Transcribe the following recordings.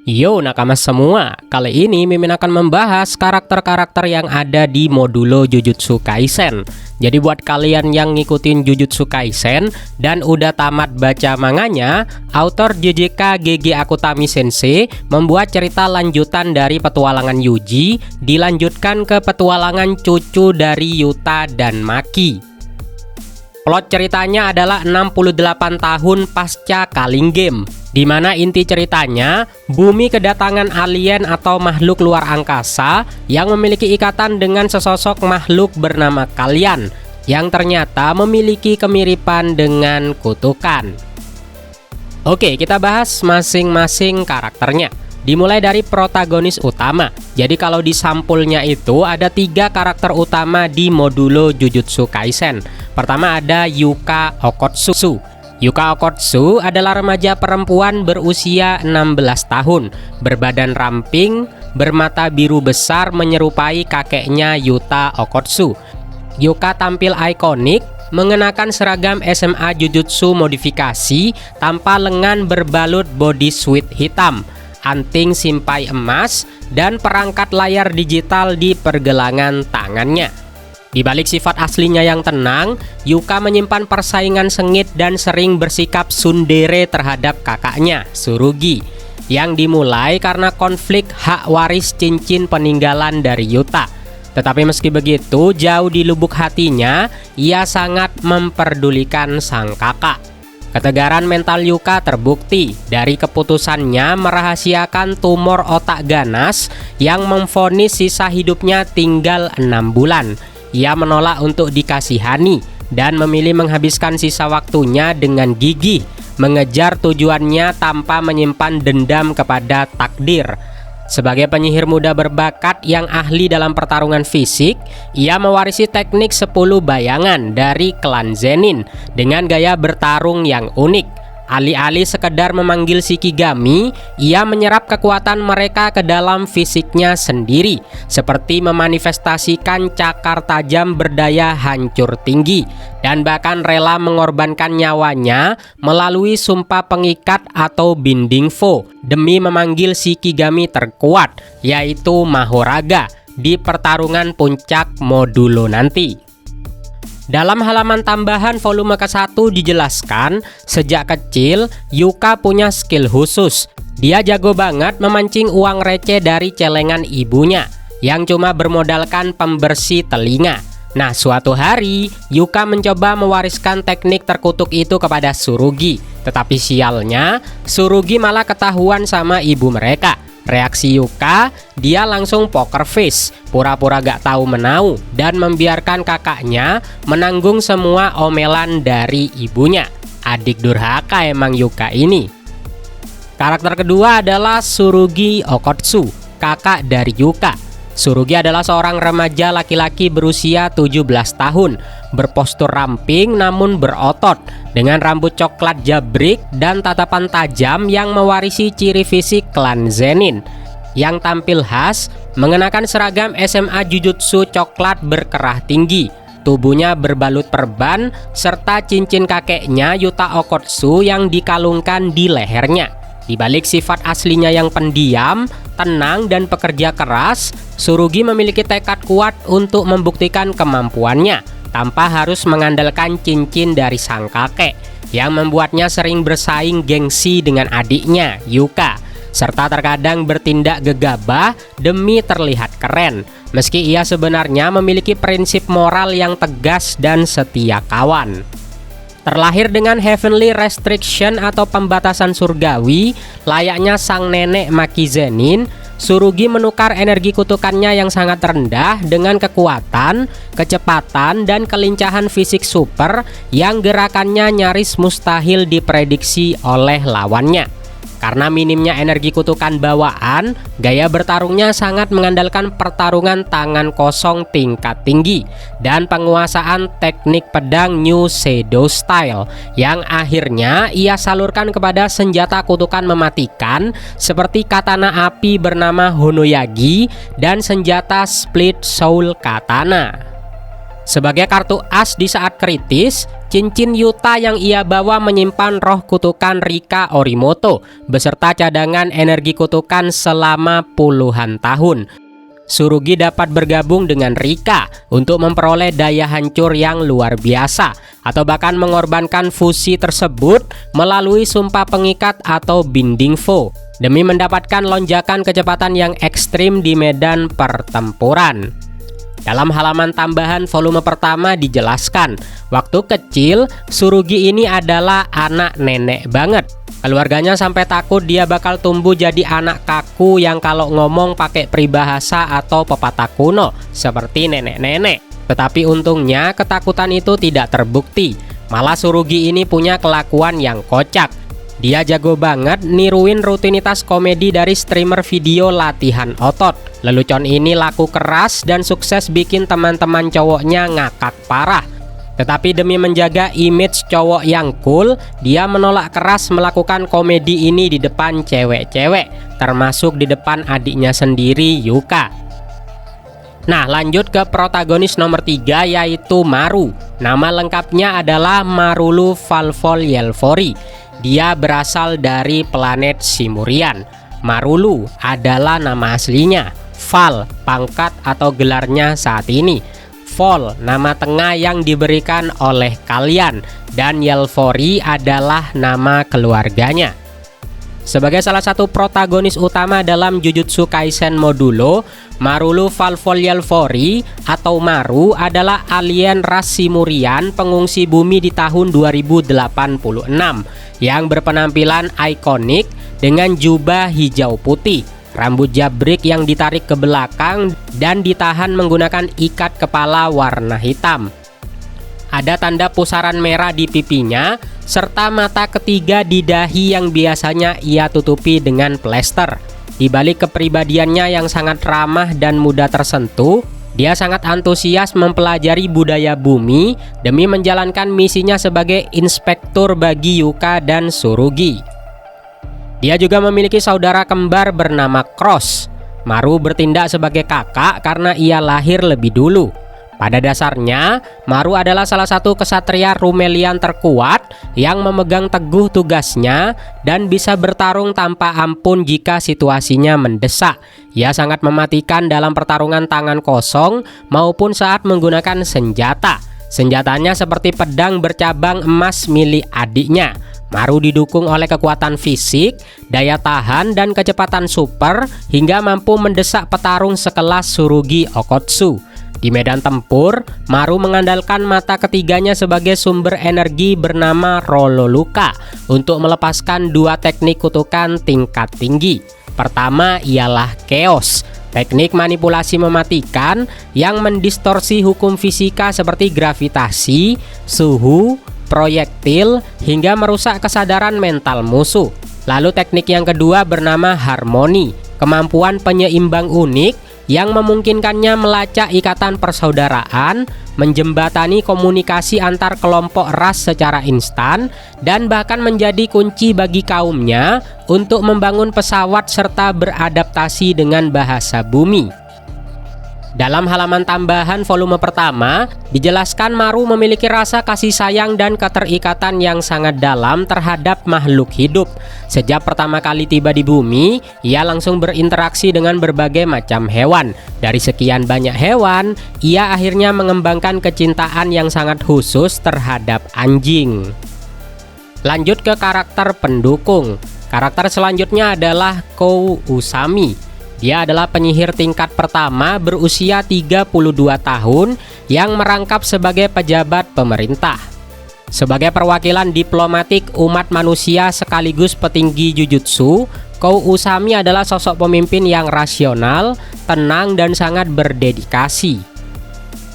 Yo nakama semua, kali ini Mimin akan membahas karakter-karakter yang ada di modulo Jujutsu Kaisen. Jadi buat kalian yang ngikutin Jujutsu Kaisen dan udah tamat baca manganya, author JJK GG Akutami Sensei membuat cerita lanjutan dari petualangan Yuji, dilanjutkan ke petualangan cucu dari Yuta dan Maki. Plot ceritanya adalah 68 tahun pasca Culling Game, di mana inti ceritanya bumi kedatangan alien atau makhluk luar angkasa yang memiliki ikatan dengan sesosok makhluk bernama Kalyan yang ternyata memiliki kemiripan dengan kutukan. Oke, kita bahas masing-masing karakternya. Dimulai dari protagonis utama. Jadi kalau di sampulnya itu ada 3 karakter utama di modulo Jujutsu Kaisen. Pertama ada Yuka Okkotsu. Yuka Okkotsu adalah remaja perempuan berusia 16 tahun, berbadan ramping, bermata biru besar menyerupai kakeknya Yuta Okkotsu. Yuka tampil ikonik, mengenakan seragam SMA Jujutsu modifikasi tanpa lengan berbalut bodysuit hitam, anting simpai emas, dan perangkat layar digital di pergelangan tangannya. Di balik sifat aslinya yang tenang, Yuka menyimpan persaingan sengit dan sering bersikap tsundere terhadap kakaknya, Tsurugi, yang dimulai karena konflik hak waris cincin peninggalan dari Yuta. Tetapi meski begitu, jauh di lubuk hatinya, ia sangat memperdulikan sang kakak. Ketegaran mental Yuka terbukti dari keputusannya merahasiakan tumor otak ganas yang memvonis sisa hidupnya tinggal 6 bulan. Ia menolak untuk dikasihani dan memilih menghabiskan sisa waktunya dengan gigih mengejar tujuannya tanpa menyimpan dendam kepada takdir. Sebagai penyihir muda berbakat yang ahli dalam pertarungan fisik, ia mewarisi teknik 10 bayangan dari klan Zenin dengan gaya bertarung yang unik. Alih-alih sekedar memanggil Shikigami, ia menyerap kekuatan mereka ke dalam fisiknya sendiri, seperti memanifestasikan cakar tajam berdaya hancur tinggi, dan bahkan rela mengorbankan nyawanya melalui sumpah pengikat atau binding foe demi memanggil Shikigami terkuat, yaitu Mahoraga, di pertarungan puncak modulo nanti. Dalam halaman tambahan volume ke-1 dijelaskan, sejak kecil Yuka punya skill khusus. Dia jago banget memancing uang receh dari celengan ibunya yang cuma bermodalkan pembersih telinga. Nah, suatu hari Yuka mencoba mewariskan teknik terkutuk itu kepada Tsurugi. Tetapi sialnya, Tsurugi malah ketahuan sama ibu mereka. Reaksi Yuka, dia langsung poker face, pura-pura gak tahu menau, dan membiarkan kakaknya menanggung semua omelan dari ibunya. Adik durhaka emang Yuka ini. Karakter kedua adalah Tsurugi Okkotsu, kakak dari Yuka. Tsurugi adalah seorang remaja laki-laki berusia 17 tahun, berpostur ramping namun berotot, dengan rambut coklat jabrik dan tatapan tajam yang mewarisi ciri fisik klan Zenin. Yang tampil khas, mengenakan seragam SMA Jujutsu coklat berkerah tinggi, tubuhnya berbalut perban, serta cincin kakeknya Yuta Okkotsu yang dikalungkan di lehernya. Di balik sifat aslinya yang pendiam, tenang, dan pekerja keras, Tsurugi memiliki tekad kuat untuk membuktikan kemampuannya tanpa harus mengandalkan cincin dari sang kakek, yang membuatnya sering bersaing gengsi dengan adiknya, Yuka, serta terkadang bertindak gegabah demi terlihat keren, meski ia sebenarnya memiliki prinsip moral yang tegas dan setia kawan. Terlahir dengan heavenly restriction atau pembatasan surgawi, layaknya sang nenek Maki Zenin, Tsurugi menukar energi kutukannya yang sangat rendah dengan kekuatan, kecepatan, dan kelincahan fisik super yang gerakannya nyaris mustahil diprediksi oleh lawannya. Karena minimnya energi kutukan bawaan, gaya bertarungnya sangat mengandalkan pertarungan tangan kosong tingkat tinggi dan penguasaan teknik pedang New Shadow Style yang akhirnya ia salurkan kepada senjata kutukan mematikan seperti katana api bernama Honoyagi dan senjata Split Soul Katana. Sebagai kartu as di saat kritis, Cincin Yuta yang ia bawa menyimpan roh kutukan Rika Orimoto beserta cadangan energi kutukan selama puluhan tahun. Tsurugi dapat bergabung dengan Rika untuk memperoleh daya hancur yang luar biasa, atau bahkan mengorbankan fusi tersebut melalui sumpah pengikat atau binding foe demi mendapatkan lonjakan kecepatan yang ekstrim di medan pertempuran. Dalam halaman tambahan volume pertama dijelaskan, waktu kecil Tsurugi ini adalah anak nenek banget. Keluarganya sampai takut dia bakal tumbuh jadi anak kaku yang kalau ngomong pakai peribahasa atau pepatah kuno seperti nenek-nenek. Tetapi untungnya ketakutan itu tidak terbukti. Malah Tsurugi ini punya kelakuan yang kocak. Dia jago banget niruin rutinitas komedi dari streamer video latihan otot. Lelucon ini laku keras dan sukses bikin teman-teman cowoknya ngakak parah. Tetapi demi menjaga image cowok yang cool, dia menolak keras melakukan komedi ini di depan cewek-cewek, termasuk di depan adiknya sendiri, Yuka. Nah, lanjut ke protagonis nomor 3, yaitu Maru. Nama lengkapnya adalah Marulu Valvolyelvori. Dia berasal dari planet Simurian. Marulu adalah nama aslinya. Val, pangkat atau gelarnya saat ini. Vol, nama tengah yang diberikan oleh kalian. Dan Yelvori adalah nama keluarganya. Sebagai salah satu protagonis utama dalam Jujutsu Kaisen Modulo, Marulu Valvolyelvori atau Maru adalah alien ras Simurian pengungsi bumi di tahun 2086 yang berpenampilan ikonik dengan jubah hijau putih, rambut jabrik yang ditarik ke belakang dan ditahan menggunakan ikat kepala warna hitam. Ada tanda pusaran merah di pipinya, serta mata ketiga di dahi yang biasanya ia tutupi dengan plester. Di balik kepribadiannya yang sangat ramah dan mudah tersentuh, dia sangat antusias mempelajari budaya bumi demi menjalankan misinya sebagai inspektur bagi Yuka dan Tsurugi. Dia juga memiliki saudara kembar bernama Cross. Maru bertindak sebagai kakak karena ia lahir lebih dulu. Pada dasarnya, Maru adalah salah satu kesatria Rumelian terkuat yang memegang teguh tugasnya dan bisa bertarung tanpa ampun jika situasinya mendesak. Ia sangat mematikan dalam pertarungan tangan kosong maupun saat menggunakan senjata. Senjatanya seperti pedang bercabang emas milik adiknya. Maru didukung oleh kekuatan fisik, daya tahan, dan kecepatan super hingga mampu mendesak petarung sekelas Tsurugi Okotsu. Di medan tempur, Maru mengandalkan mata ketiganya sebagai sumber energi bernama Rololuka untuk melepaskan dua teknik kutukan tingkat tinggi. Pertama ialah Chaos, teknik manipulasi mematikan yang mendistorsi hukum fisika seperti gravitasi, suhu, proyektil, hingga merusak kesadaran mental musuh. Lalu teknik yang kedua bernama Harmoni, kemampuan penyeimbang unik yang memungkinkannya melacak ikatan persaudaraan, menjembatani komunikasi antar kelompok ras secara instan, dan bahkan menjadi kunci bagi kaumnya untuk membangun pesawat serta beradaptasi dengan bahasa bumi. Dalam halaman tambahan volume pertama, dijelaskan Maru memiliki rasa kasih sayang dan keterikatan yang sangat dalam terhadap makhluk hidup. Sejak pertama kali tiba di bumi, ia langsung berinteraksi dengan berbagai macam hewan. Dari sekian banyak hewan, ia akhirnya mengembangkan kecintaan yang sangat khusus terhadap anjing. Lanjut ke karakter pendukung. Karakter selanjutnya adalah Kou Usami. Dia adalah penyihir tingkat pertama berusia 32 tahun yang merangkap sebagai pejabat pemerintah. Sebagai perwakilan diplomatik umat manusia sekaligus petinggi Jujutsu, Kou Usami adalah sosok pemimpin yang rasional, tenang, dan sangat berdedikasi.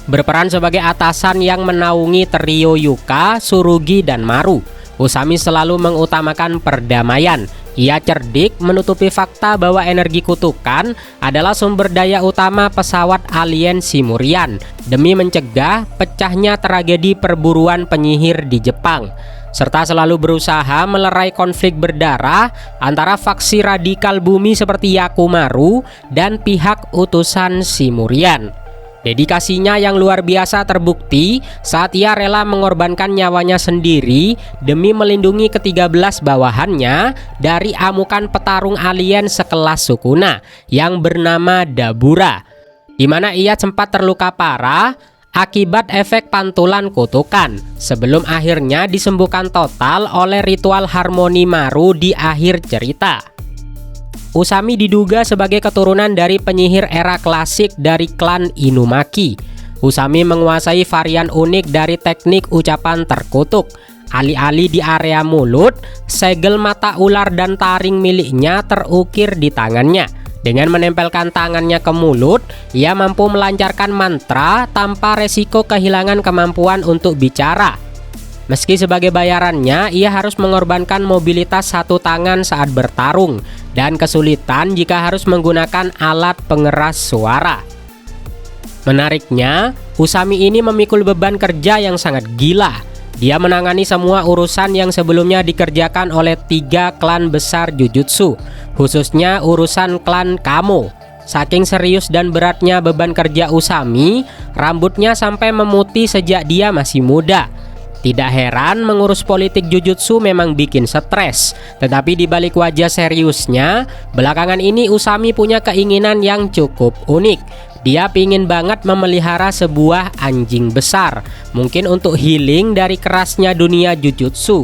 Berperan sebagai atasan yang menaungi trio Yuka, Tsurugi, dan Maru, Usami selalu mengutamakan perdamaian. Ia cerdik menutupi fakta bahwa energi kutukan adalah sumber daya utama pesawat alien Simurian demi mencegah pecahnya tragedi perburuan penyihir di Jepang, serta selalu berusaha melerai konflik berdarah antara faksi radikal bumi seperti Yakumaru dan pihak utusan Simurian. Dedikasinya yang luar biasa terbukti saat ia rela mengorbankan nyawanya sendiri demi melindungi ke-13 bawahannya dari amukan petarung alien sekelas Sukuna yang bernama Dabura, di mana ia sempat terluka parah akibat efek pantulan kutukan sebelum akhirnya disembuhkan total oleh ritual harmoni Maru di akhir cerita. Usami diduga sebagai keturunan dari penyihir era klasik dari klan Inumaki. Usami menguasai varian unik dari teknik ucapan terkutuk. Alih-alih di area mulut, segel mata ular dan taring miliknya terukir di tangannya. Dengan menempelkan tangannya ke mulut, ia mampu melancarkan mantra tanpa resiko kehilangan kemampuan untuk bicara. Meski sebagai bayarannya, ia harus mengorbankan mobilitas satu tangan saat bertarung dan kesulitan jika harus menggunakan alat pengeras suara. Menariknya, Usami ini memikul beban kerja yang sangat gila. Dia menangani semua urusan yang sebelumnya dikerjakan oleh 3 klan besar Jujutsu, khususnya urusan klan Kamo. Saking serius dan beratnya beban kerja Usami, rambutnya sampai memutih sejak dia masih muda. Tidak heran mengurus politik Jujutsu memang bikin stres. Tetapi di balik wajah seriusnya, belakangan ini Usami punya keinginan yang cukup unik. Dia pingin banget memelihara sebuah anjing besar, mungkin untuk healing dari kerasnya dunia Jujutsu.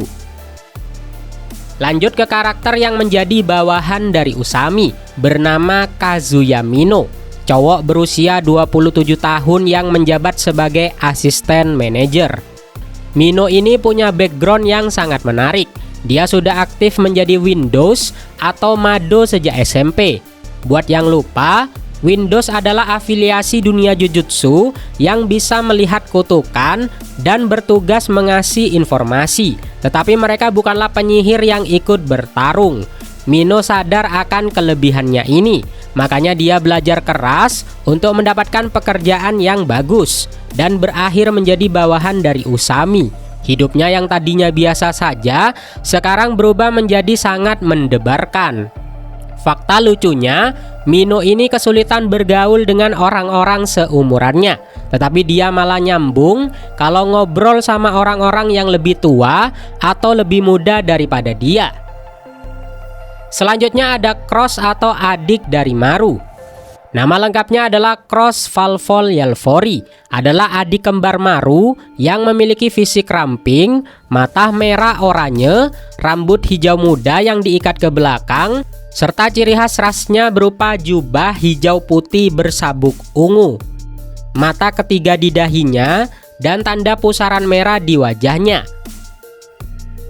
Lanjut ke karakter yang menjadi bawahan dari Usami, bernama Kazuya Mino, cowok berusia 27 tahun yang menjabat sebagai asisten manajer. Mino ini punya background yang sangat menarik. Dia sudah aktif menjadi Windows atau Mado sejak SMP. Buat yang lupa, Windows adalah afiliasi dunia Jujutsu yang bisa melihat kutukan dan bertugas mengasih informasi. Tetapi mereka bukanlah penyihir yang ikut bertarung. Mino sadar akan kelebihannya ini, makanya dia belajar keras untuk mendapatkan pekerjaan yang bagus dan berakhir menjadi bawahan dari Usami. Hidupnya yang tadinya biasa saja, sekarang berubah menjadi sangat mendebarkan. Fakta lucunya, Mino ini kesulitan bergaul dengan orang-orang seumurannya, tetapi dia malah nyambung kalau ngobrol sama orang-orang yang lebih tua atau lebih muda daripada dia. Selanjutnya ada Cross atau adik dari Maru. Nama lengkapnya adalah Cross Valvol Yelvori, adalah adik kembar Maru yang memiliki fisik ramping, mata merah oranye, rambut hijau muda yang diikat ke belakang, serta ciri khas rasnya berupa jubah hijau putih bersabuk ungu, mata ketiga di dahinya, dan tanda pusaran merah di wajahnya.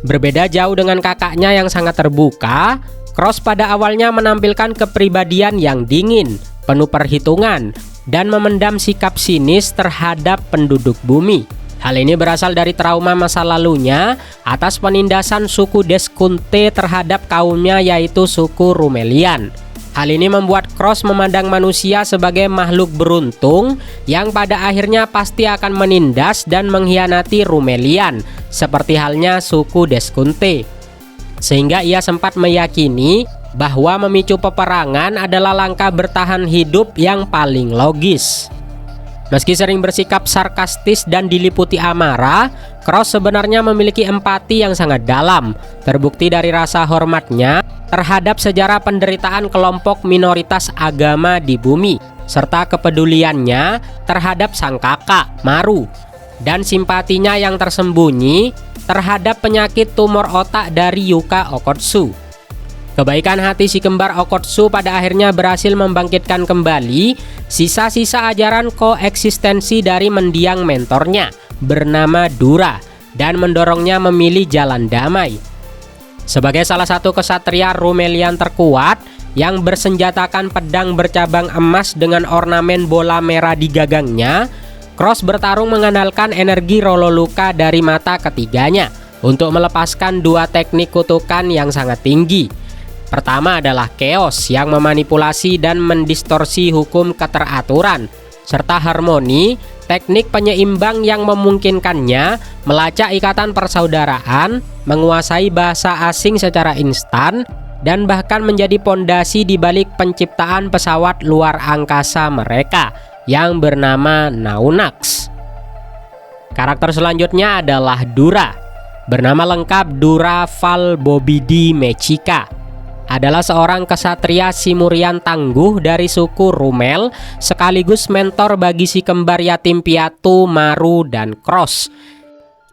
Berbeda jauh dengan kakaknya yang sangat terbuka, Cross pada awalnya menampilkan kepribadian yang dingin, penuh perhitungan, dan memendam sikap sinis terhadap penduduk bumi. Hal ini berasal dari trauma masa lalunya atas penindasan suku Deskunte terhadap kaumnya, yaitu suku Rumelian. Hal ini membuat Cross memandang manusia sebagai makhluk beruntung yang pada akhirnya pasti akan menindas dan mengkhianati Rumelian, seperti halnya suku Deskunte. Sehingga ia sempat meyakini bahwa memicu peperangan adalah langkah bertahan hidup yang paling logis. Meski sering bersikap sarkastis dan diliputi amarah, Cross sebenarnya memiliki empati yang sangat dalam, terbukti dari rasa hormatnya terhadap sejarah penderitaan kelompok minoritas agama di bumi, serta kepeduliannya terhadap sang kakak, Maru, dan simpatinya yang tersembunyi terhadap penyakit tumor otak dari Yuka Okkotsu. Kebaikan hati si kembar Okkotsu pada akhirnya berhasil membangkitkan kembali sisa-sisa ajaran koeksistensi dari mendiang mentornya bernama Dura dan mendorongnya memilih jalan damai. Sebagai salah satu kesatria Rumelian terkuat yang bersenjatakan pedang bercabang emas dengan ornamen bola merah di gagangnya, Cross bertarung mengandalkan energi Rololuka dari mata ketiganya untuk melepaskan 2 teknik kutukan yang sangat tinggi. Pertama adalah Chaos yang memanipulasi dan mendistorsi hukum keteraturan, serta Harmoni, teknik penyeimbang yang memungkinkannya melacak ikatan persaudaraan, menguasai bahasa asing secara instan, dan bahkan menjadi pondasi di balik penciptaan pesawat luar angkasa mereka, yang bernama Naunax. Karakter selanjutnya adalah Dura. Bernama lengkap Dura Valbobidi Mechika. Adalah seorang kesatria Simurian tangguh dari suku Rumel, sekaligus mentor bagi si kembar yatim piatu Maru dan Cross.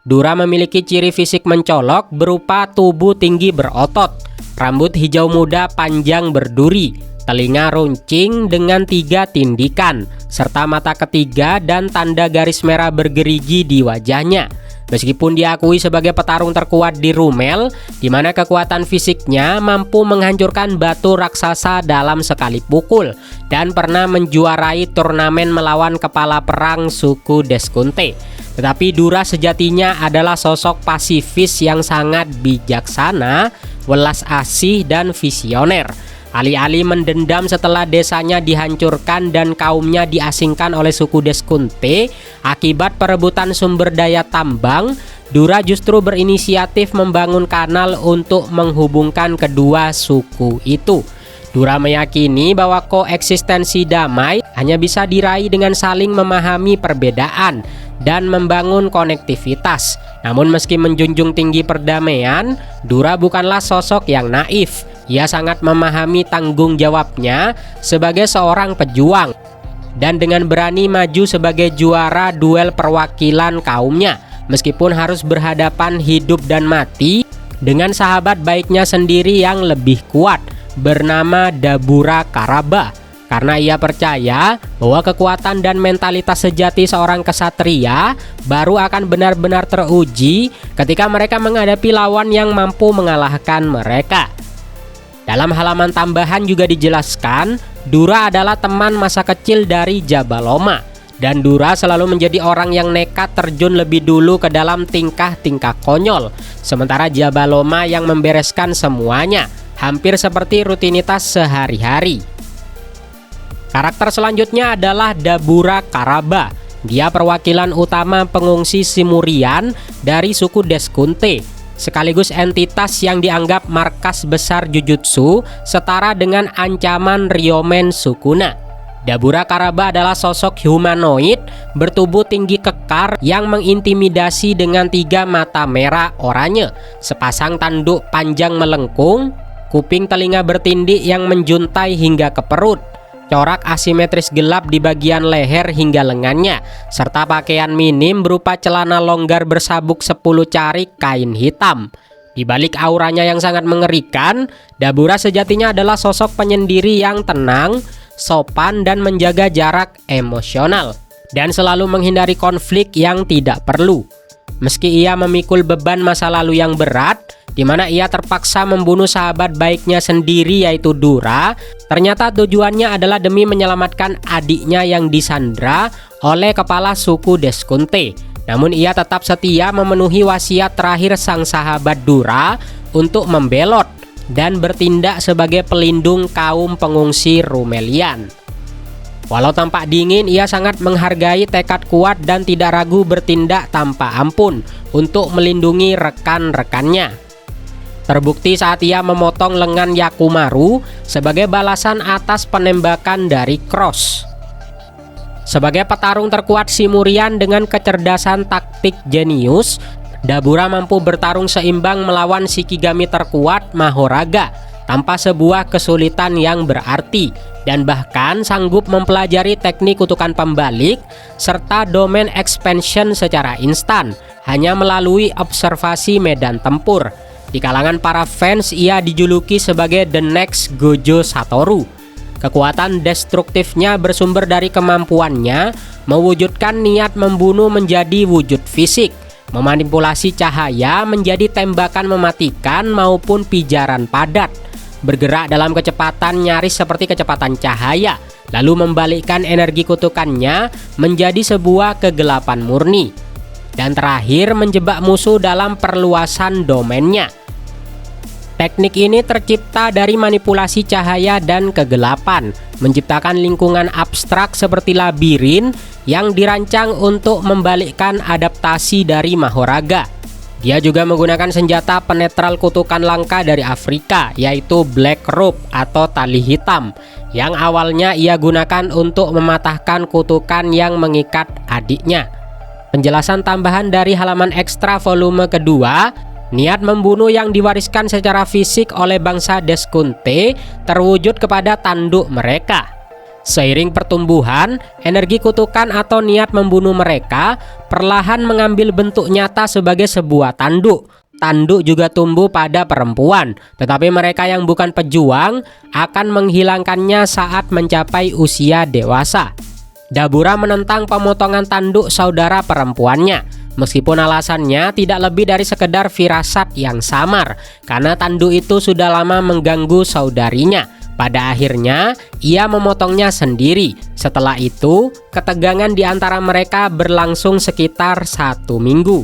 Dura memiliki ciri fisik mencolok berupa tubuh tinggi berotot, rambut hijau muda panjang berduri, telinga runcing dengan 3 tindikan, serta mata ketiga dan tanda garis merah bergerigi di wajahnya. Meskipun diakui sebagai petarung terkuat di Rumel, di mana kekuatan fisiknya mampu menghancurkan batu raksasa dalam sekali pukul, dan pernah menjuarai turnamen melawan kepala perang suku Deskunte. Tetapi Dura sejatinya adalah sosok pasifis yang sangat bijaksana, welas asih, dan visioner. Alih-alih mendendam setelah desanya dihancurkan dan kaumnya diasingkan oleh suku Deskunte akibat perebutan sumber daya tambang, Dura justru berinisiatif membangun kanal untuk menghubungkan kedua suku itu. Dura meyakini bahwa koeksistensi damai hanya bisa diraih dengan saling memahami perbedaan dan membangun konektivitas. Namun meski menjunjung tinggi perdamaian, Dura bukanlah sosok yang naif. Ia sangat memahami tanggung jawabnya sebagai seorang pejuang, dan dengan berani maju sebagai juara duel perwakilan kaumnya, meskipun harus berhadapan hidup dan mati dengan sahabat baiknya sendiri yang lebih kuat, bernama Dabura Karaba. Karena ia percaya bahwa kekuatan dan mentalitas sejati seorang kesatria baru akan benar-benar teruji ketika mereka menghadapi lawan yang mampu mengalahkan mereka. Dalam halaman tambahan juga dijelaskan, Dura adalah teman masa kecil dari Jabaloma, dan Dura selalu menjadi orang yang nekat terjun lebih dulu ke dalam tingkah-tingkah konyol, sementara Jabaloma yang membereskan semuanya, hampir seperti rutinitas sehari-hari. Karakter selanjutnya adalah Dabura Karaba. Dia perwakilan utama pengungsi Simurian dari suku Deskunte, sekaligus entitas yang dianggap markas besar Jujutsu setara dengan ancaman Ryomen Sukuna. Dabura Karaba adalah sosok humanoid bertubuh tinggi kekar yang mengintimidasi dengan 3 mata merah oranye, sepasang tanduk panjang melengkung, kuping telinga bertindik yang menjuntai hingga ke perut, corak asimetris gelap di bagian leher hingga lengannya, serta pakaian minim berupa celana longgar bersabuk 10 carik kain hitam. Di balik auranya yang sangat mengerikan, Dabura sejatinya adalah sosok penyendiri yang tenang, sopan, dan menjaga jarak emosional, dan selalu menghindari konflik yang tidak perlu. Meski ia memikul beban masa lalu yang berat, di mana ia terpaksa membunuh sahabat baiknya sendiri yaitu Dura, ternyata tujuannya adalah demi menyelamatkan adiknya yang disandra oleh kepala suku Deskunte. Namun ia tetap setia memenuhi wasiat terakhir sang sahabat Dura untuk membelot dan bertindak sebagai pelindung kaum pengungsi Rumelian. Walau tampak dingin, ia sangat menghargai tekad kuat dan tidak ragu bertindak tanpa ampun untuk melindungi rekan-rekannya. Terbukti saat ia memotong lengan Yakumaru sebagai balasan atas penembakan dari Cross. Sebagai petarung terkuat Simurian dengan kecerdasan taktik jenius, Dabura mampu bertarung seimbang melawan Shikigami terkuat Mahoraga tanpa sebuah kesulitan yang berarti, dan bahkan sanggup mempelajari teknik kutukan pembalik serta domain expansion secara instan hanya melalui observasi medan tempur. Di kalangan para fans, ia dijuluki sebagai The Next Gojo Satoru. Kekuatan destruktifnya bersumber dari kemampuannya mewujudkan niat membunuh menjadi wujud fisik, memanipulasi cahaya menjadi tembakan mematikan maupun pijaran padat, bergerak dalam kecepatan nyaris seperti kecepatan cahaya, lalu membalikkan energi kutukannya menjadi sebuah kegelapan murni, dan terakhir menjebak musuh dalam perluasan domainnya. Teknik ini tercipta dari manipulasi cahaya dan kegelapan, menciptakan lingkungan abstrak seperti labirin yang dirancang untuk membalikkan adaptasi dari Mahoraga. Dia juga menggunakan senjata penetral kutukan langka dari Afrika, yaitu Black Rope atau tali hitam, yang awalnya ia gunakan untuk mematahkan kutukan yang mengikat adiknya. Penjelasan tambahan dari halaman ekstra volume kedua, niat membunuh yang diwariskan secara fisik oleh bangsa Deskunte terwujud kepada tanduk mereka. Seiring pertumbuhan, energi kutukan atau niat membunuh mereka perlahan mengambil bentuk nyata sebagai sebuah tanduk. Tanduk juga tumbuh pada perempuan, tetapi mereka yang bukan pejuang akan menghilangkannya saat mencapai usia dewasa. Dabura menentang pemotongan tanduk saudara perempuannya, meskipun alasannya tidak lebih dari sekedar firasat yang samar, karena tanduk itu sudah lama mengganggu saudarinya. Pada akhirnya, ia memotongnya sendiri. Setelah itu, ketegangan di antara mereka berlangsung sekitar 1 minggu.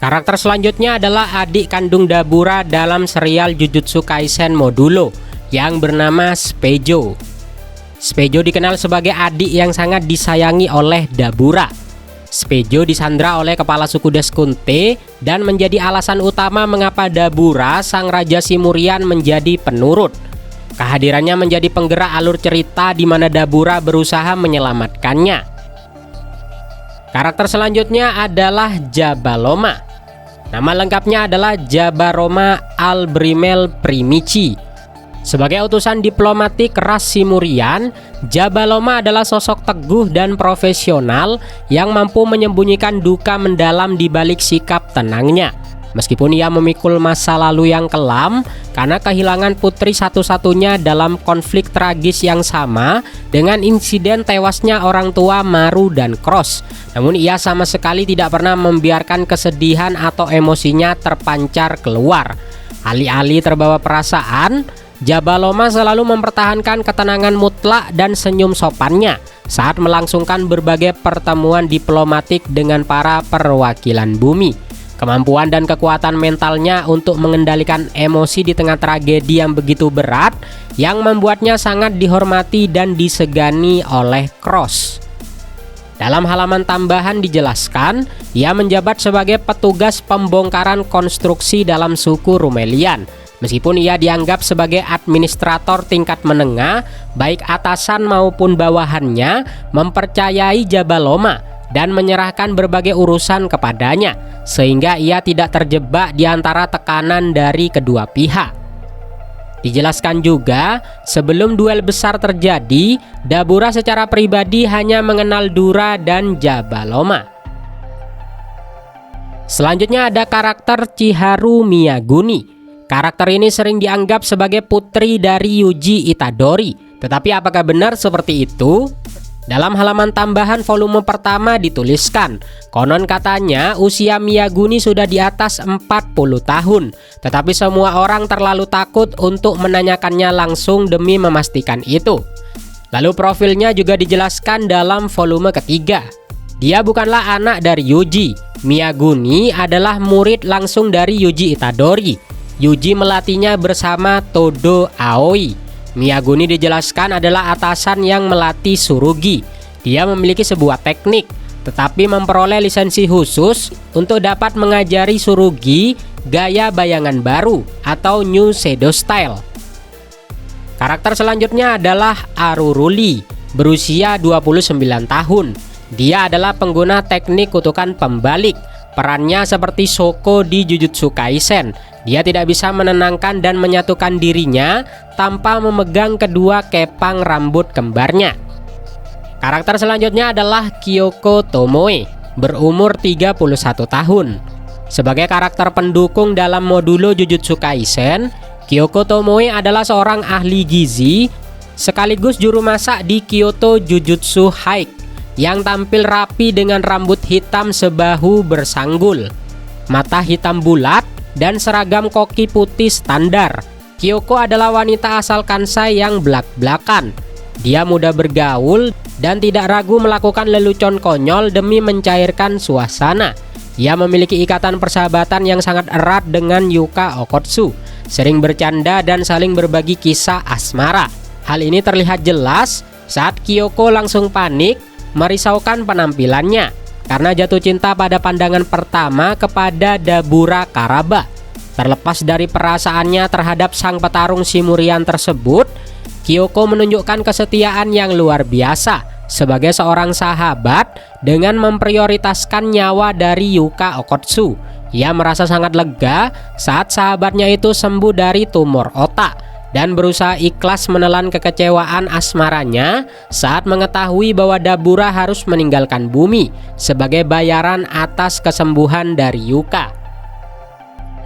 Karakter selanjutnya adalah adik kandung Dabura dalam serial Jujutsu Kaisen Modulo yang bernama Spejo. Spejo dikenal sebagai adik yang sangat disayangi oleh Dabura. Spejo disandra oleh kepala suku Deskunte dan menjadi alasan utama mengapa Dabura, sang raja Simurian, menjadi penurut. Kehadirannya menjadi penggerak alur cerita di mana Dabura berusaha menyelamatkannya. Karakter selanjutnya adalah Jabaloma. Nama lengkapnya adalah Jabaroma Albrimel Primici. Sebagai utusan diplomatik ras Simurian, Jabaloma adalah sosok teguh dan profesional yang mampu menyembunyikan duka mendalam di balik sikap tenangnya. Meskipun ia memikul masa lalu yang kelam karena kehilangan putri satu-satunya dalam konflik tragis yang sama dengan insiden tewasnya orang tua Maru dan Cross. Namun ia sama sekali tidak pernah membiarkan kesedihan atau emosinya terpancar keluar. Alih-alih terbawa perasaan, Jabaloma selalu mempertahankan ketenangan mutlak dan senyum sopannya saat melangsungkan berbagai pertemuan diplomatik dengan para perwakilan bumi. Kemampuan dan kekuatan mentalnya untuk mengendalikan emosi di tengah tragedi yang begitu berat yang membuatnya sangat dihormati dan disegani oleh Cross. Dalam halaman tambahan dijelaskan, ia menjabat sebagai petugas pembongkaran konstruksi dalam suku Rumelian. Meskipun ia dianggap sebagai administrator tingkat menengah, baik atasan maupun bawahannya mempercayai Jabaloma dan menyerahkan berbagai urusan kepadanya, sehingga ia tidak terjebak di antara tekanan dari kedua pihak. Dijelaskan juga, sebelum duel besar terjadi, Dabura secara pribadi hanya mengenal Dura dan Jabaloma. Selanjutnya ada karakter Chiharu Miyaguni. Karakter ini sering dianggap sebagai putri dari Yuji Itadori. Tetapi apakah benar seperti itu? Dalam halaman tambahan volume pertama dituliskan, konon katanya usia Miyaguni sudah di atas 40 tahun. Tetapi semua orang terlalu takut untuk menanyakannya langsung demi memastikan itu. Lalu profilnya juga dijelaskan dalam volume ketiga. Dia bukanlah anak dari Yuji. Miyaguni adalah murid langsung dari Yuji Itadori. Yuji melatihnya bersama Todo Aoi. Miyaguni dijelaskan adalah atasan yang melatih Tsurugi. Dia memiliki sebuah teknik, tetapi memperoleh lisensi khusus untuk dapat mengajari Tsurugi gaya bayangan baru atau New Shadow Style. Karakter selanjutnya adalah Aruruli, berusia 29 tahun. Dia adalah pengguna teknik kutukan pembalik. Perannya seperti Shoko di Jujutsu Kaisen. Dia tidak bisa menenangkan dan menyatukan dirinya tanpa memegang kedua kepang rambut kembarnya. Karakter selanjutnya adalah Kyoko Tomoe, berumur 31 tahun. Sebagai karakter pendukung dalam modulo Jujutsu Kaisen, Kyoko Tomoe adalah seorang ahli gizi sekaligus juru masak di Kyoto Jujutsu Hike yang tampil rapi dengan rambut hitam sebahu bersanggul, mata hitam bulat, dan seragam koki putih standar. Kyoko adalah wanita asal Kansai yang blak-blakan. Dia mudah bergaul dan tidak ragu melakukan lelucon konyol demi mencairkan suasana. Ia memiliki ikatan persahabatan yang sangat erat dengan Yuka Okotsu, sering bercanda dan saling berbagi kisah asmara. Hal ini terlihat jelas saat Kyoko langsung panik merisaukan penampilannya. karena jatuh cinta pada pandangan pertama kepada Dabura Karaba. Terlepas dari perasaannya terhadap sang petarung Simurian tersebut, Kyoko menunjukkan kesetiaan yang luar biasa sebagai seorang sahabat dengan memprioritaskan nyawa dari Yuka Okkotsu. Ia merasa sangat lega saat sahabatnya itu sembuh dari tumor otak dan berusaha ikhlas menelan kekecewaan asmaranya saat mengetahui bahwa Dabura harus meninggalkan bumi sebagai bayaran atas kesembuhan dari Yuka.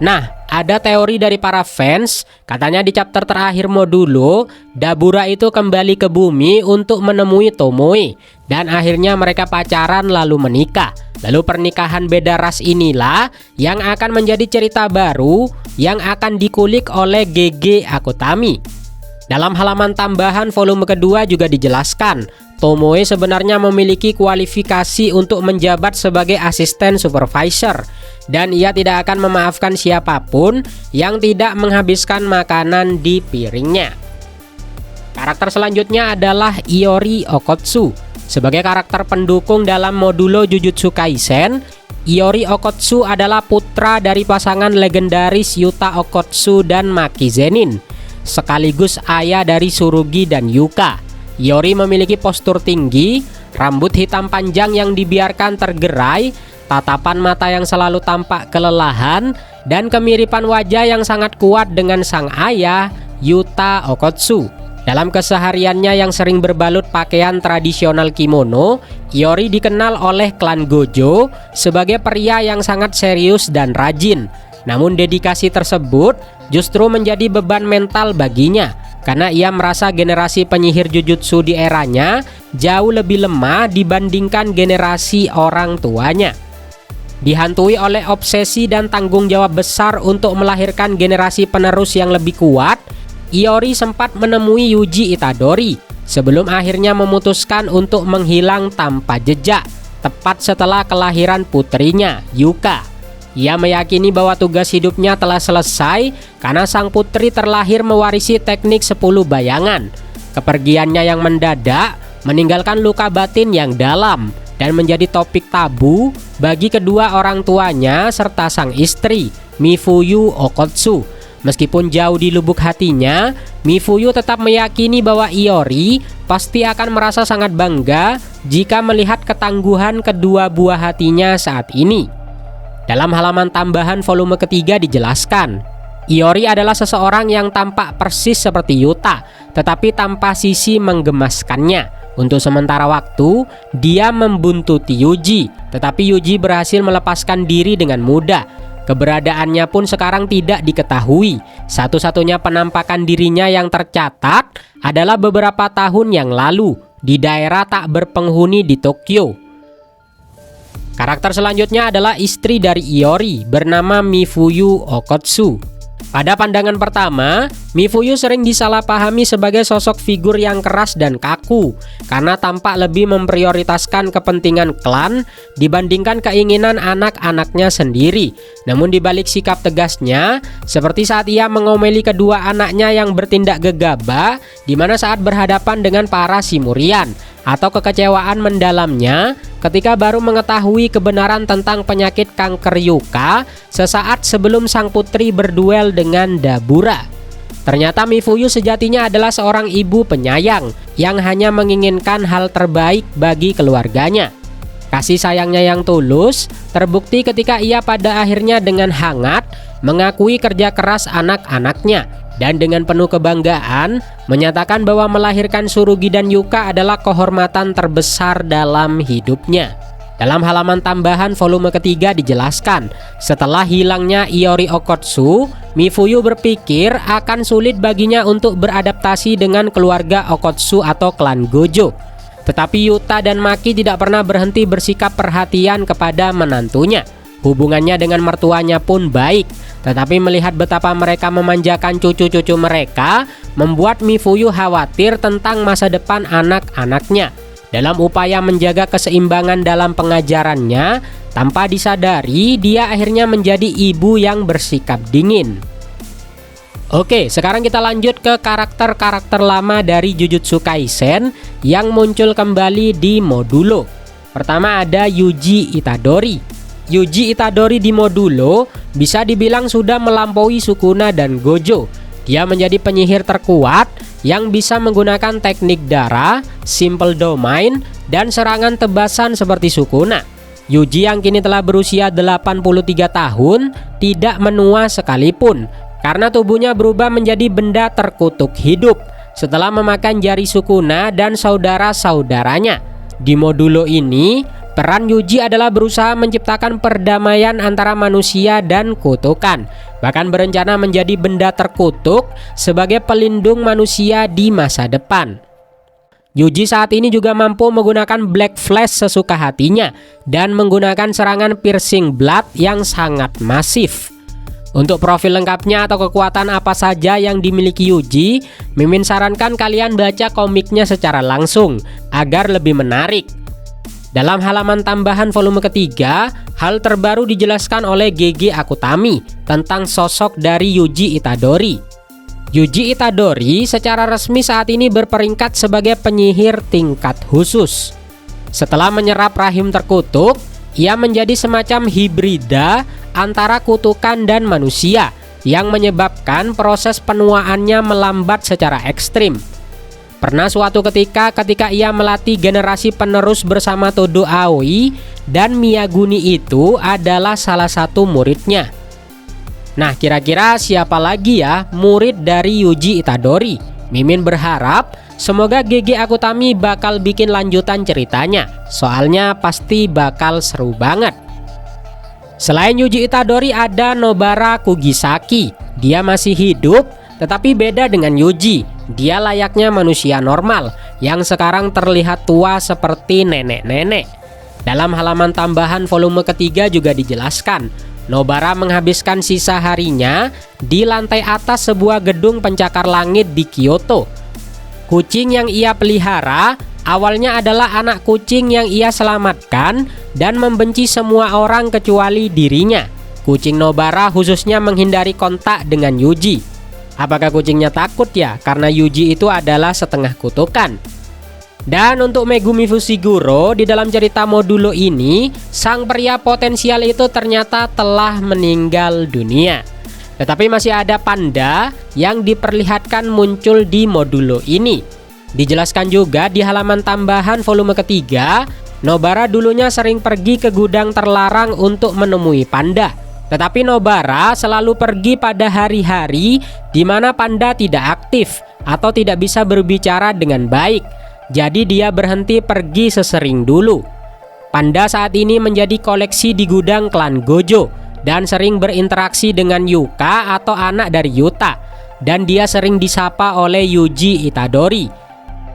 Nah, ada teori dari para fans, katanya di chapter terakhir Modulo, Dabura itu kembali ke bumi untuk menemui Tomoe, dan akhirnya mereka pacaran lalu menikah. Lalu pernikahan beda ras inilah yang akan menjadi cerita baru yang akan dikulik oleh GG Akutami. Dalam halaman tambahan volume kedua juga dijelaskan, Tomoe sebenarnya memiliki kualifikasi untuk menjabat sebagai asisten supervisor, dan ia tidak akan memaafkan siapapun yang tidak menghabiskan makanan di piringnya. Karakter selanjutnya adalah Iori Okkotsu. Sebagai karakter pendukung dalam modulo Jujutsu Kaisen, Iori Okkotsu adalah putra dari pasangan legendaris Yuta Okkotsu dan Maki Zenin, sekaligus ayah dari Tsurugi dan Yuka. Iori memiliki postur tinggi, rambut hitam panjang yang dibiarkan tergerai, tatapan mata yang selalu tampak kelelahan, dan kemiripan wajah yang sangat kuat dengan sang ayah, Yuta Okkotsu. Dalam kesehariannya yang sering berbalut pakaian tradisional kimono, Iori dikenal oleh klan Gojo sebagai pria yang sangat serius dan rajin. Namun dedikasi tersebut justru menjadi beban mental baginya, karena ia merasa generasi penyihir Jujutsu di eranya jauh lebih lemah dibandingkan generasi orang tuanya. Dihantui oleh obsesi dan tanggung jawab besar untuk melahirkan generasi penerus yang lebih kuat, Iori sempat menemui Yuji Itadori sebelum akhirnya memutuskan untuk menghilang tanpa jejak, tepat setelah kelahiran putrinya, Yuka. Ia meyakini bahwa tugas hidupnya telah selesai karena sang putri terlahir mewarisi teknik 10 bayangan. Kepergiannya yang mendadak meninggalkan luka batin yang dalam dan menjadi topik tabu bagi kedua orang tuanya serta sang istri, Mifuyu Okkotsu. Meskipun jauh di lubuk hatinya, Mifuyu tetap meyakini bahwa Iori pasti akan merasa sangat bangga jika melihat ketangguhan kedua buah hatinya saat ini. Dalam halaman tambahan volume ketiga dijelaskan, Iori adalah seseorang yang tampak persis seperti Yuta, tetapi tanpa sisi menggemaskannya. Untuk sementara waktu, dia membuntuti Yuji, tetapi Yuji berhasil melepaskan diri dengan mudah. Keberadaannya pun sekarang tidak diketahui. Satu-satunya penampakan dirinya yang tercatat adalah beberapa tahun yang lalu di daerah tak berpenghuni di Tokyo. Karakter selanjutnya adalah istri dari Iori bernama Mifuyu Okkotsu. Pada pandangan pertama, Mifuyu sering disalahpahami sebagai sosok figur yang keras dan kaku karena tampak lebih memprioritaskan kepentingan klan dibandingkan keinginan anak-anaknya sendiri. Namun dibalik sikap tegasnya, seperti saat ia mengomeli kedua anaknya yang bertindak gegabah di mana saat berhadapan dengan para Simurian, atau kekecewaan mendalamnya ketika baru mengetahui kebenaran tentang penyakit kanker Yuka sesaat sebelum sang putri berduel dengan Dabura. Ternyata Mifuyu sejatinya adalah seorang ibu penyayang yang hanya menginginkan hal terbaik bagi keluarganya. Kasih sayangnya yang tulus terbukti ketika ia pada akhirnya dengan hangat mengakui kerja keras anak-anaknya dan dengan penuh kebanggaan menyatakan bahwa melahirkan Tsurugi dan Yuka adalah kehormatan terbesar dalam hidupnya. Dalam halaman tambahan volume ketiga dijelaskan, setelah hilangnya Iori Okkotsu, Mifuyu berpikir akan sulit baginya untuk beradaptasi dengan keluarga Okkotsu atau klan Gojo. Tetapi Yuta dan Maki tidak pernah berhenti bersikap perhatian kepada menantunya. Hubungannya dengan mertuanya pun baik, tetapi melihat betapa mereka memanjakan cucu-cucu mereka membuat Mifuyu khawatir tentang masa depan anak-anaknya. Dalam upaya menjaga keseimbangan dalam pengajarannya, tanpa disadari dia akhirnya menjadi ibu yang bersikap dingin. Oke, sekarang kita lanjut ke karakter-karakter lama dari Jujutsu Kaisen yang muncul kembali di Modulo. Pertama ada Yuji Itadori. Yuji Itadori di Modulo bisa dibilang sudah melampaui Sukuna dan Gojo. Dia menjadi penyihir terkuat yang bisa menggunakan teknik darah, simple domain, dan serangan tebasan seperti Sukuna. Yuji yang kini telah berusia 83 tahun tidak menua sekalipun karena tubuhnya berubah menjadi benda terkutuk hidup setelah memakan jari Sukuna dan saudara-saudaranya. Di Modulo ini, peran Yuji adalah berusaha menciptakan perdamaian antara manusia dan kutukan, bahkan berencana menjadi benda terkutuk sebagai pelindung manusia di masa depan. Yuji saat ini juga mampu menggunakan Black Flash sesuka hatinya dan menggunakan serangan piercing blood yang sangat masif. Untuk profil lengkapnya atau kekuatan apa saja yang dimiliki Yuji, Mimin sarankan kalian baca komiknya secara langsung agar lebih menarik. Dalam halaman tambahan volume ketiga, hal terbaru dijelaskan oleh GG Akutami tentang sosok dari Yuji Itadori. Yuji Itadori secara resmi saat ini berperingkat sebagai penyihir tingkat khusus. Setelah menyerap rahim terkutuk, ia menjadi semacam hibrida antara kutukan dan manusia yang menyebabkan proses penuaannya melambat secara ekstrim. Pernah suatu ketika ia melatih generasi penerus bersama Todo Aoi dan Miyaguni itu adalah salah satu muridnya. Nah, kira-kira siapa lagi ya murid dari Yuji Itadori? Mimin berharap semoga GG Akutami bakal bikin lanjutan ceritanya, soalnya pasti bakal seru banget. Selain Yuji Itadori ada Nobara Kugisaki. Dia masih hidup, tetapi beda dengan Yuji. Dia layaknya manusia normal yang sekarang terlihat tua seperti nenek-nenek. Dalam halaman tambahan volume ketiga juga dijelaskan, Nobara menghabiskan sisa harinya di lantai atas sebuah gedung pencakar langit di Kyoto. Kucing yang ia pelihara awalnya adalah anak kucing yang ia selamatkan dan membenci semua orang kecuali dirinya. Kucing Nobara khususnya menghindari kontak dengan Yuji. Apakah kucingnya takut ya? Karena Yuji itu adalah setengah kutukan. Dan untuk Megumi Fushiguro, di dalam cerita Modulo ini, sang pria potensial itu ternyata telah meninggal dunia. Tetapi masih ada panda yang diperlihatkan muncul di Modulo ini. Dijelaskan juga di halaman tambahan volume ketiga, Nobara dulunya sering pergi ke gudang terlarang untuk menemui panda. Tetapi Nobara selalu pergi pada hari-hari di mana panda tidak aktif atau tidak bisa berbicara dengan baik. Jadi dia berhenti pergi sesering dulu. Panda saat ini menjadi koleksi di gudang klan Gojo dan sering berinteraksi dengan Yuka atau anak dari Yuta. Dan dia sering disapa oleh Yuji Itadori.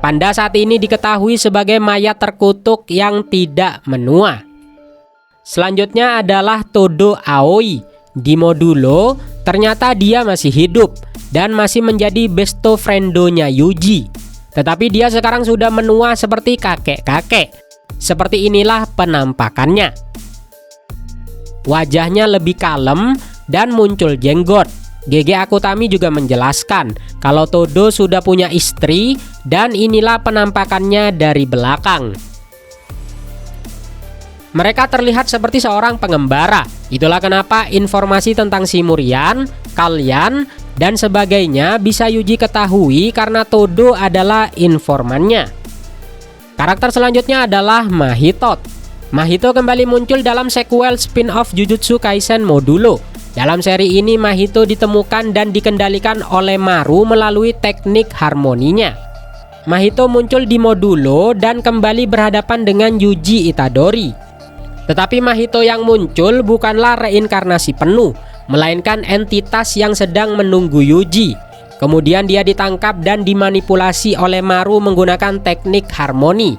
Panda saat ini diketahui sebagai mayat terkutuk yang tidak menua. Selanjutnya adalah Todo Aoi. Di Modulo, ternyata dia masih hidup dan masih menjadi besto friendonya Yuji. Tetapi dia sekarang sudah menua seperti kakek-kakek. Seperti inilah penampakannya. Wajahnya lebih kalem dan muncul jenggot. GG Akutami juga menjelaskan kalau Todo sudah punya istri dan inilah penampakannya dari belakang. Mereka terlihat seperti seorang pengembara. Itulah kenapa informasi tentang Shimurian, Kalyan, dan sebagainya bisa Yuji ketahui karena Todo adalah informannya. Karakter selanjutnya adalah Mahito. Mahito kembali muncul dalam sequel spin-off Jujutsu Kaisen Modulo. Dalam seri ini Mahito ditemukan dan dikendalikan oleh Maru melalui teknik harmoninya. Mahito muncul di Modulo dan kembali berhadapan dengan Yuji Itadori. Tetapi Mahito yang muncul bukanlah reinkarnasi penuh, melainkan entitas yang sedang menunggu Yuji. Kemudian dia ditangkap dan dimanipulasi oleh Maru menggunakan teknik harmoni.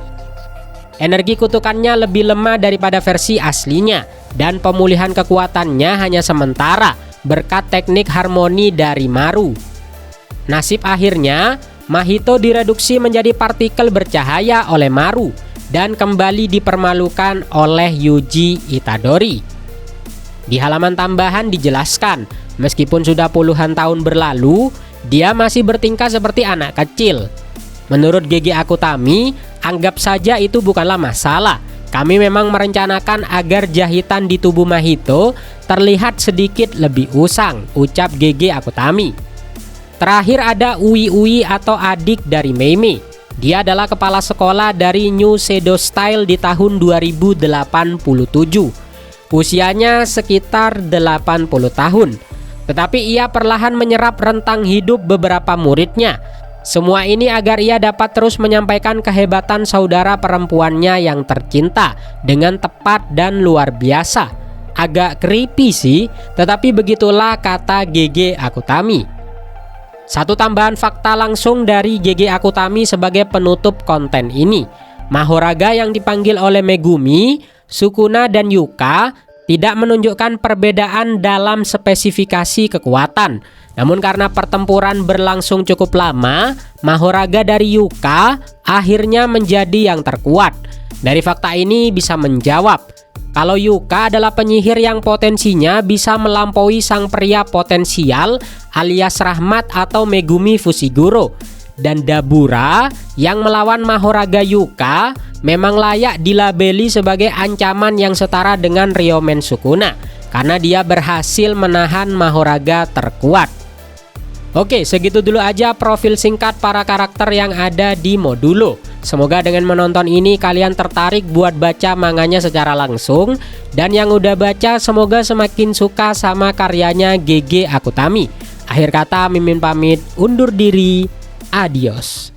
Energi kutukannya lebih lemah daripada versi aslinya, dan pemulihan kekuatannya hanya sementara berkat teknik harmoni dari Maru. Nasib akhirnya, Mahito direduksi menjadi partikel bercahaya oleh Maru dan kembali dipermalukan oleh Yuji Itadori. Di halaman tambahan dijelaskan, meskipun sudah puluhan tahun berlalu, dia masih bertingkah seperti anak kecil. Menurut GG Akutami, anggap saja itu bukanlah masalah, Kami memang merencanakan agar jahitan di tubuh Mahito terlihat sedikit lebih usang, ucap GG Akutami. Terakhir ada Ui Ui atau adik dari Meimei. Dia adalah kepala sekolah dari New Shadow Style di tahun 2087. Usianya sekitar 80 tahun. Tetapi ia perlahan menyerap rentang hidup beberapa muridnya. Semua ini agar ia dapat terus menyampaikan kehebatan saudara perempuannya yang tercinta dengan tepat dan luar biasa. Agak creepy sih, tetapi begitulah kata GG Akutami. Satu tambahan fakta langsung dari GG Akutami sebagai penutup konten ini. Mahoraga yang dipanggil oleh Megumi, Sukuna, dan Yuka tidak menunjukkan perbedaan dalam spesifikasi kekuatan. Namun karena pertempuran berlangsung cukup lama, Mahoraga dari Yuka akhirnya menjadi yang terkuat. Dari fakta ini bisa menjawab kalau Yuka adalah penyihir yang potensinya bisa melampaui sang pria potensial alias Rahmat atau Megumi Fushiguro. Dan Dabura yang melawan Mahoraga Yuka memang layak dilabeli sebagai ancaman yang setara dengan Ryomen Sukuna karena dia berhasil menahan Mahoraga terkuat. Oke, segitu dulu aja profil singkat para karakter yang ada di Modulo. Semoga dengan menonton ini kalian tertarik buat baca manganya secara langsung. Dan yang udah baca semoga semakin suka sama karyanya GG Akutami. Akhir kata Mimin pamit undur diri. Adios.